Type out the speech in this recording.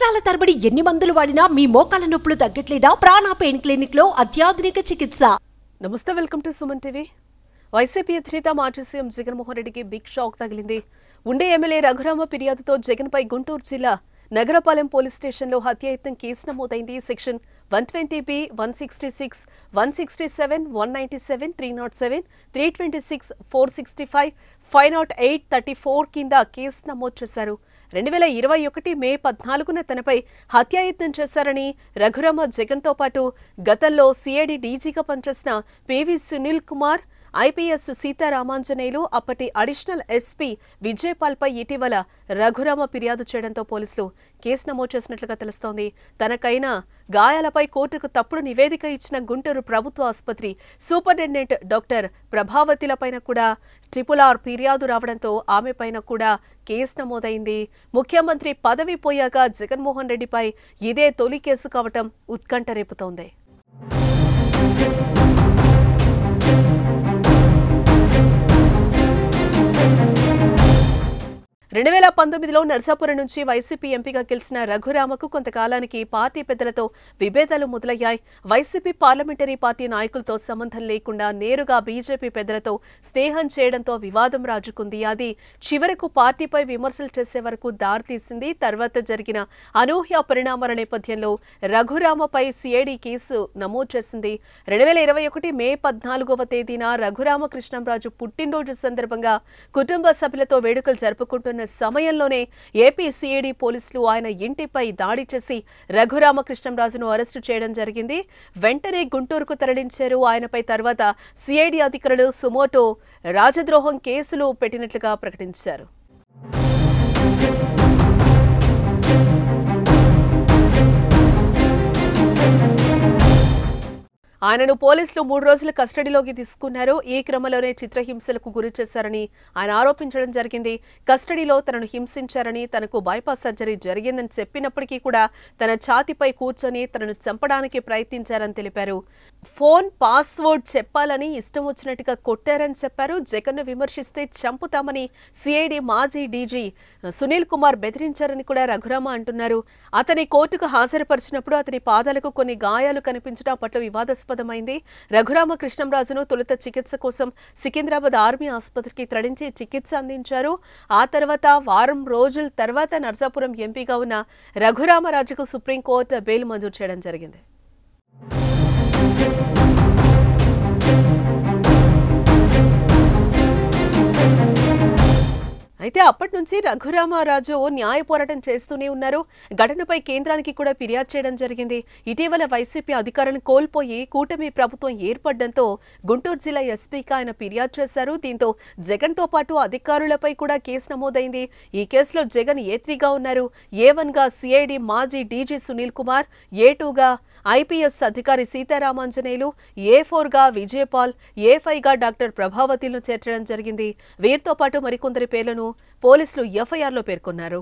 సంవత్సరాల తరబడి ఎన్ని మందులు వాడినా మీ మోకాల నొప్పులు తగ్గట్లేదా? ప్రాణ పెయిన్ క్లినిక్ లో అత్యాధునిక చికిత్స. నమస్తే, welcome to Suman TV. YCP అధినేత మాజీ సీఎం జగన్మోహన్ రెడ్డికి బిగ్ షాక్ తగిలింది. ఉండే ఎమ్మెల్యే రఘురామ ఫిర్యాదుతో జగన్పై గుంటూరు జిల్లా నగరపాలెం పోలీస్ స్టేషన్లో హత్యాయత్నం కేసు నమోదైంది. సెక్షన్ 120B, 166, 167, 197, 307, 326, 465, 508, 34 కింద కేసు నమోదు చేశారు. 2021 మే 14న తనపై హత్యాయత్నం చేశారని రఘురామ జగన్తో పాటు గతంలో సిఐడి డీజీగా పనిచేసిన పివి సునీల్ కుమార్, ఐపీఎస్ సీతారామాంజనేయులు, అప్పటి అడిషనల్ ఎస్పీ విజయపాల్పై ఇటీవల రఘురామ ఫిర్యాదు చేయడంతో పోలీసులు కేసు నమోదు చేసినట్లుగా తెలుస్తోంది. తనకైన గాయాలపై కోర్టుకు తప్పుడు నివేదిక ఇచ్చిన గుంటూరు ప్రభుత్వ ఆసుపత్రి సూపరింటెండెంట్ డాక్టర్ ప్రభావతిలపైన కూడా RRR ఫిర్యాదు రావడంతో ఆమెపైన కూడా కేసు నమోదైంది. ముఖ్యమంత్రి పదవి పోయాక జగన్మోహన్ రెడ్డిపై ఇదే తొలి కేసు కావటం ఉత్కంఠ రేపుతోంది. 2019లో నర్సాపురం నుంచి వైసీపీ ఎంపీగా గెలిచిన రఘురామకు కొంతకాలానికి పార్టీ పెద్దలతో విభేదాలు మొదలయ్యాయి. వైసీపీ పార్లమెంటరీ పార్టీ నాయకులతో సంబంధం లేకుండా నేరుగా బీజేపీ పెద్దలతో స్నేహం చేయడంతో వివాదం రాజుకుంది. అది చివరకు పార్టీపై విమర్శలు చేసే వరకు దారితీసింది. తర్వాత జరిగిన అనూహ్య పరిణామాల నేపథ్యంలో రఘురామపై సిఐడి కేసు నమోదు చేసింది. 2021 మే 14వ తేదీన రఘురామకృష్ణంరాజు పుట్టినరోజు సందర్భంగా కుటుంబ సభ్యులతో వేడుకలు జరుపుకుంటున్న సమయంలోనే ఏపీ సిఐడి పోలీసులు ఆయన ఇంటిపై దాడి చేసి రఘురామకృష్ణంరాజును అరెస్టు చేయడం జరిగింది. వెంటనే గుంటూరుకు తరలించారు. ఆయనపై తర్వాత సిఐడి అధికారులు సుమోటో రాజద్రోహం కేసులు పెట్టినట్లుగా ప్రకటించారు. ఆయనను పోలీసులు 3 రోజుల కస్టడీలోకి తీసుకున్నారు. ఈ క్రమంలోనే చిత్రహింసలకు గురి చేశారని ఆయన ఆరోపించడం జరిగింది. కస్టడీలో తనను హింసించారని, తనకు బైపాస్ సర్జరీ జరిగిందని చెప్పినప్పటికీ కూడా తన ఛాతీపై కూర్చొని తనను చంపడానికి ప్రయత్నించారని తెలిపారు. ఫోన్ పాస్వర్డ్ చెప్పాలని ఇష్టం వచ్చినట్టుగా కొట్టారని చెప్పారు. జగన్ను విమర్శిస్తే చంపుతామని సిఐడి మాజీ డీజీ సునీల్ కుమార్ బెదిరించారని కూడా రఘురామ అంటున్నారు. అతని కోర్టుకు హాజరుపరిచినప్పుడు అతని పాదాలకు కొన్ని గాయాలు కనిపించడం పట్ల వివాదాస్పదమైంది. రఘురామకృష్ణంరాజును తొలుత చికిత్స కోసం సికింద్రాబాద్ ఆర్మీ ఆసుపత్రికి తరలించి చికిత్స అందించారు. ఆ తర్వాత వారం రోజుల తర్వాత నర్సాపురం ఎంపీగా ఉన్న రఘురామరాజుకు సుప్రీంకోర్టు బెయిల్ మంజూరు చేయడం జరిగింది. అయితే అప్పటి నుంచి రఘురామరాజు న్యాయ పోరాటం చేస్తూనే ఉన్నారు. ఘటనపై కేంద్రానికి కూడా ఫిర్యాదు చేయడం జరిగింది. ఇటీవల వైసీపీ అధికారాన్ని కోల్పోయి కూటమి ప్రభుత్వం ఏర్పడడంతో గుంటూరు జిల్లా ఎస్పీకి ఆయన ఫిర్యాదు చేశారు. దీంతో జగన్తో పాటు అధికారులపై కూడా కేసు నమోదైంది. ఈ కేసులో జగన్ A3గా ఉన్నారు. A1గా సిఐడి మాజీ డీజీ సునీల్ కుమార్, A2గా ఐపీఎస్ అధికారి సీతారామాంజనేయులు, A4గా విజయపాల్, A5గా డాక్టర్ ప్రభావతిలను చేర్చడం జరిగింది. వీరితో పాటు మరికొందరి పేర్లను పోలీసులు ఎఫ్ఐఆర్లో పేర్కొన్నారు.